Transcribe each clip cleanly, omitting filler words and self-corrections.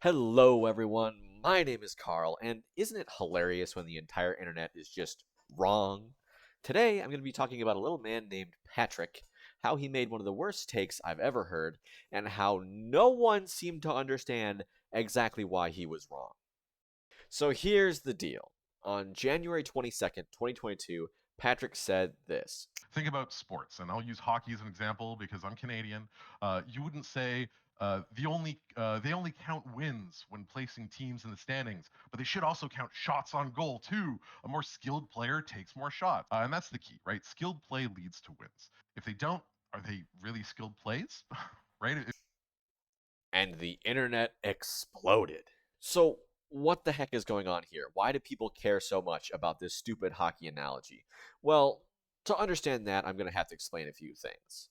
Hello, everyone. My name is Carl, and isn't it hilarious when the entire internet is just wrong? Today, I'm going to be talking about a little man named Patrick, how he made one of the worst takes I've ever heard, and how no one seemed to understand exactly why he was wrong. So here's the deal. On January 22nd, 2022, Patrick said this. Think about sports, and I'll use hockey as an example because I'm Canadian. You wouldn't say they only count wins when placing teams in the standings, but they should also count shots on goal too. A more skilled player takes more shots, and that's the key, right? Skilled play leads to wins. If they don't, are they really skilled plays? Right? And the internet exploded. So, what the heck is going on here? Why do people care so much about this stupid hockey analogy? Well, to understand that, I'm going to have to explain a few things.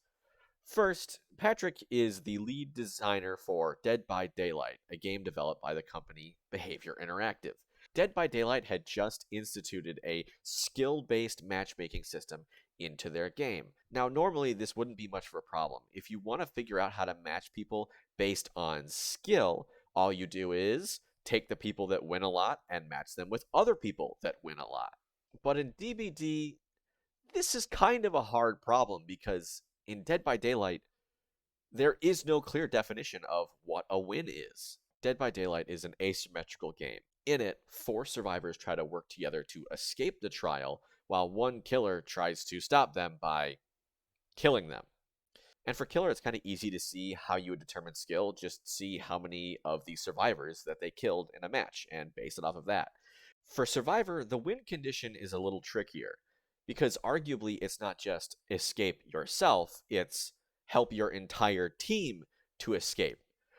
First, Patrick is the lead designer for Dead by Daylight, a game developed by the company Behavior Interactive. Dead by Daylight had just instituted a skill based matchmaking system into their game. Now, normally this wouldn't be much of a problem. If you want to figure out how to match people based on skill, all you do is take the people that win a lot and match them with other people that win a lot. But in DBD, this is kind of a hard problem because in Dead by Daylight, there is no clear definition of what a win is. Dead by Daylight is an asymmetrical game. In it, four survivors try to work together to escape the trial, while one killer tries to stop them by killing them. And for killer, it's kind of easy to see how you would determine skill. Just see how many of the survivors that they killed in a match and base it off of that. For survivor, the win condition is a little trickier because arguably it's not just escape yourself, it's help your entire team to escape.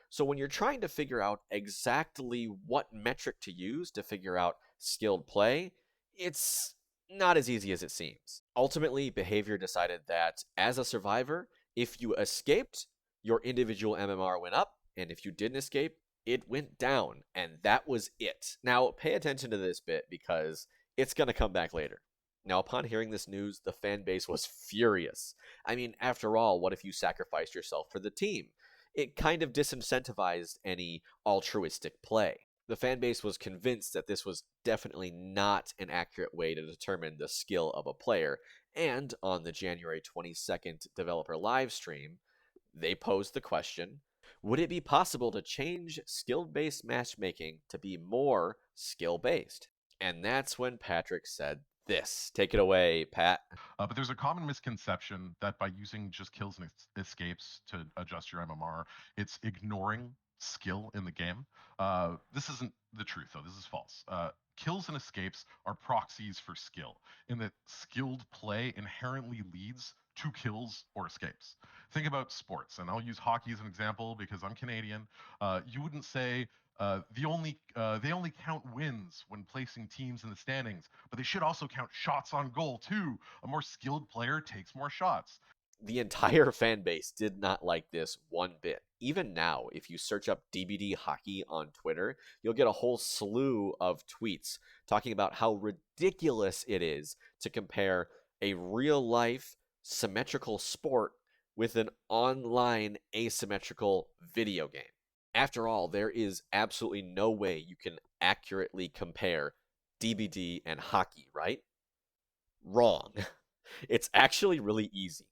So when you're trying to figure out exactly what metric to use to figure out skilled play, it's not as easy as it seems. Ultimately, Behavior decided that as a survivor, if you escaped, your individual MMR went up, and if you didn't escape, it went down, and that was it. Now, pay attention to this bit because it's going to come back later. Now, upon hearing this news, the fan base was furious. I mean, after all, what if you sacrificed yourself for the team? It kind of disincentivized any altruistic play. The fan base was convinced that this was definitely not an accurate way to determine the skill of a player, and on the January 22nd developer live stream, they posed the question, would it be possible to change skill-based matchmaking to be more skill-based? And that's when Patrick said this. Take it away, Pat. But there's a common misconception that by using just kills and escapes to adjust your MMR, it's ignoring skill in the game. This isn't the truth, though. This is false. Kills and escapes are proxies for skill, in that skilled play inherently leads to kills or escapes. Think about sports, and I'll use hockey as an example because I'm Canadian. You wouldn't say they only count wins when placing teams in the standings, but they should also count shots on goal too. A more skilled player takes more shots. The entire fan base did not like this one bit. Even now, if you search up DBD hockey on Twitter, you'll get a whole slew of tweets talking about how ridiculous it is to compare a real life symmetrical sport with an online asymmetrical video game. After all, there is absolutely no way you can accurately compare DBD and hockey, right? Wrong. It's actually really easy.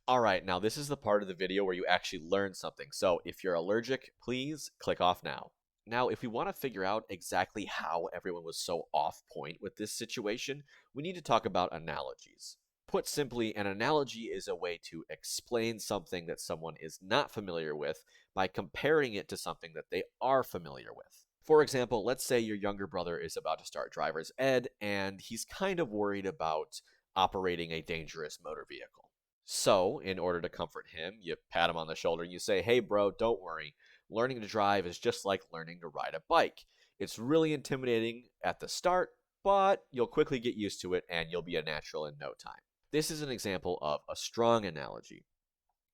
Alright, now this is the part of the video where you actually learn something, so if you're allergic, please click off now. Now, if we want to figure out exactly how everyone was so off point with this situation, we need to talk about analogies. Put simply, an analogy is a way to explain something that someone is not familiar with by comparing it to something that they are familiar with. For example, let's say your younger brother is about to start driver's ed, and he's kind of worried about operating a dangerous motor vehicle. So, in order to comfort him, you pat him on the shoulder and you say, hey, bro, don't worry. Learning to drive is just like learning to ride a bike. It's really intimidating at the start, but you'll quickly get used to it and you'll be a natural in no time. This is an example of a strong analogy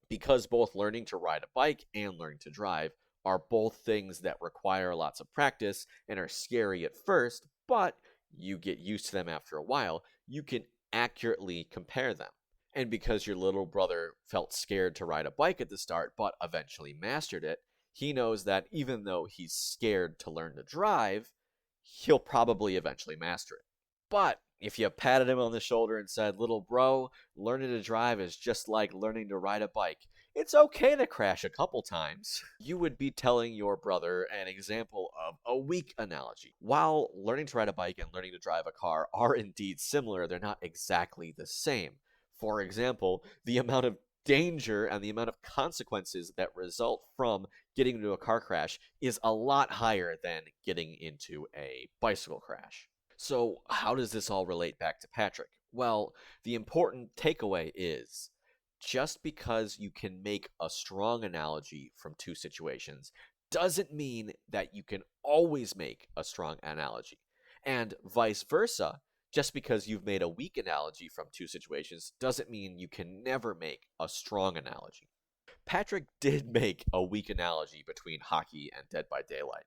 because both learning to ride a bike and learning to drive are both things that require lots of practice and are scary at first, but you get used to them after a while. You can accurately compare them. And because your little brother felt scared to ride a bike at the start, but eventually mastered it, He knows that even though he's scared to learn to drive, he'll probably eventually master it. But if you patted him on the shoulder and said, "Little bro, learning to drive is just like learning to ride a bike. It's okay to crash a couple times," you would be telling your brother an example of a weak analogy. While learning to ride a bike and learning to drive a car are indeed similar, they're not exactly the same. For example, the amount of danger and the amount of consequences that result from getting into a car crash is a lot higher than getting into a bicycle crash. So, how does this all relate back to Patrick? Well, the important takeaway is just because you can make a strong analogy from two situations doesn't mean that you can always make a strong analogy. And vice versa, just because you've made a weak analogy from two situations doesn't mean you can never make a strong analogy. Patrick did make a weak analogy between hockey and Dead by Daylight,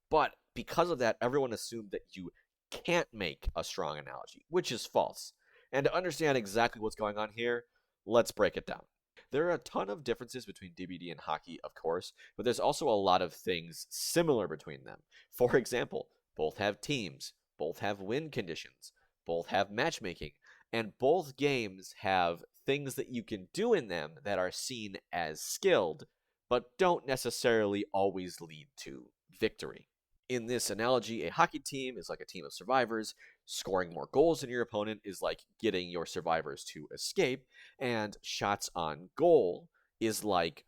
but because of that, everyone assumed that you can't make a strong analogy, which is false. And to understand exactly what's going on here, let's break it down. There are a ton of differences between DBD and hockey, of course, but there's also a lot of things similar between them. For example, both have teams, both have win conditions, both have matchmaking, and both games have things that you can do in them that are seen as skilled, but don't necessarily always lead to victory. In this analogy, a hockey team is like a team of survivors. Scoring more goals than your opponent is like getting your survivors to escape. And shots on goal is like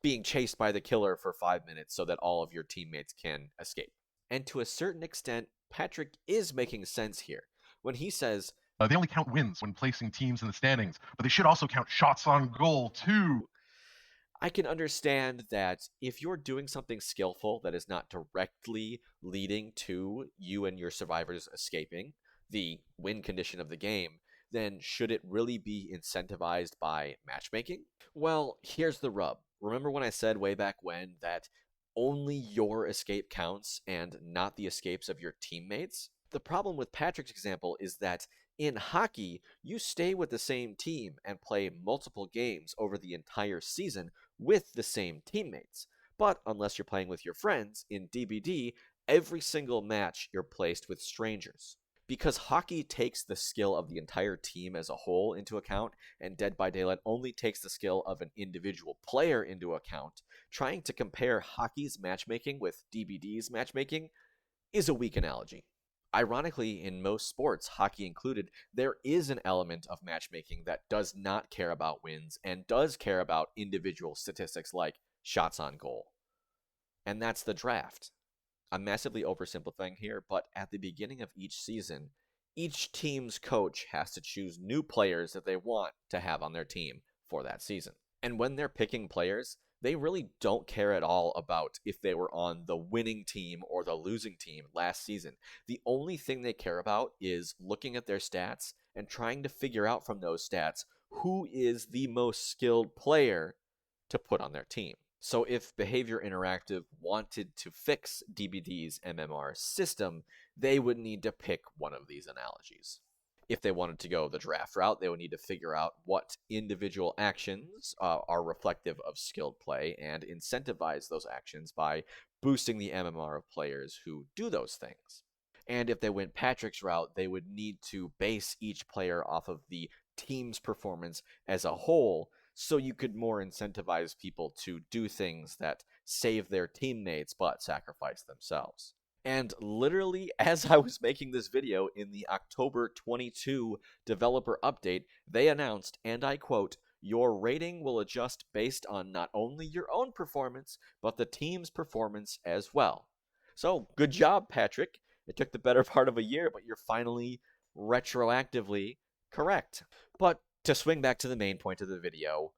being chased by the killer for 5 minutes so that all of your teammates can escape. And to a certain extent, Patrick is making sense here when he says, They only count wins when placing teams in the standings, but they should also count shots on goal too. I can understand that if you're doing something skillful that is not directly leading to you and your survivors escaping the win condition of the game, then should it really be incentivized by matchmaking? Well, here's the rub. Remember when I said way back when that only your escape counts and not the escapes of your teammates? The problem with Patrick's example is that in hockey, you stay with the same team and play multiple games over the entire season with the same teammates. But unless you're playing with your friends, in DBD, every single match you're placed with strangers. Because hockey takes the skill of the entire team as a whole into account, and Dead by Daylight only takes the skill of an individual player into account, trying to compare hockey's matchmaking with DBD's matchmaking is a weak analogy. Ironically, in most sports, hockey included, there is an element of matchmaking that does not care about wins and does care about individual statistics like shots on goal. And that's the draft. I'm massively oversimplifying here, but at the beginning of each season, each team's coach has to choose new players that they want to have on their team for that season. And when they're picking players, they really don't care at all about if they were on the winning team or the losing team last season. The only thing they care about is looking at their stats and trying to figure out from those stats who is the most skilled player to put on their team. So if Behavior Interactive wanted to fix DBD's MMR system, they would need to pick one of these analogies. If they wanted to go the draft route, they would need to figure out what individual actions are reflective of skilled play and incentivize those actions by boosting the MMR of players who do those things. And if they went Patrick's route, they would need to base each player off of the team's performance as a whole, so you could more incentivize people to do things that save their teammates but sacrifice themselves. And literally, as I was making this video in the October 22 developer update, they announced, and I quote, "Your rating will adjust based on not only your own performance, but the team's performance as well." So, good job, Patrick. It took the better part of a year, but you're finally retroactively correct. But to swing back to the main point of the video,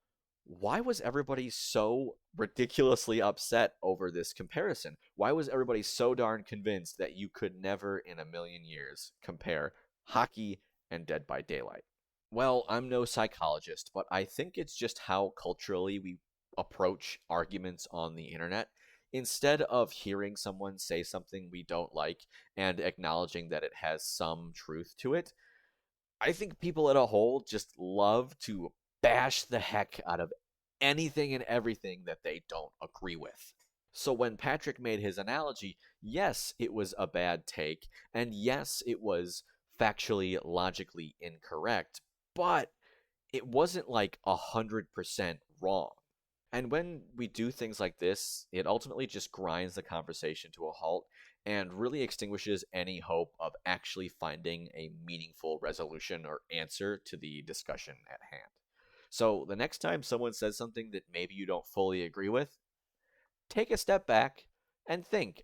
why was everybody so ridiculously upset over this comparison? Why was everybody so darn convinced that you could never in a million years compare hockey and Dead by Daylight? Well, I'm no psychologist, but I think it's just how culturally we approach arguments on the internet. Instead of hearing someone say something we don't like and acknowledging that it has some truth to it, I think people as a whole just love to bash the heck out of anything and everything that they don't agree with. So when Patrick made his analogy, yes, it was a bad take, and yes, it was factually, logically incorrect, but it wasn't like 100% wrong. And when we do things like this, it ultimately just grinds the conversation to a halt and really extinguishes any hope of actually finding a meaningful resolution or answer to the discussion at hand. So the next time someone says something that maybe you don't fully agree with, take a step back and think,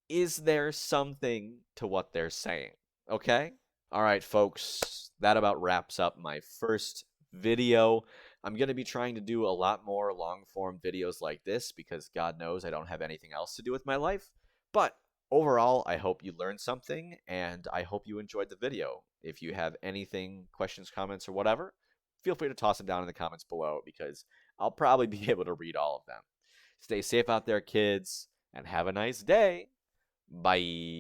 is there something to what they're saying? Okay? All right, folks, that about wraps up my first video. I'm going to be trying to do a lot more long form videos like this because God knows I don't have anything else to do with my life. But overall, I hope you learned something and I hope you enjoyed the video. If you have anything, questions, comments, or whatever, feel free to toss them down in the comments below because I'll probably be able to read all of them. Stay safe out there, kids, and have a nice day. Bye.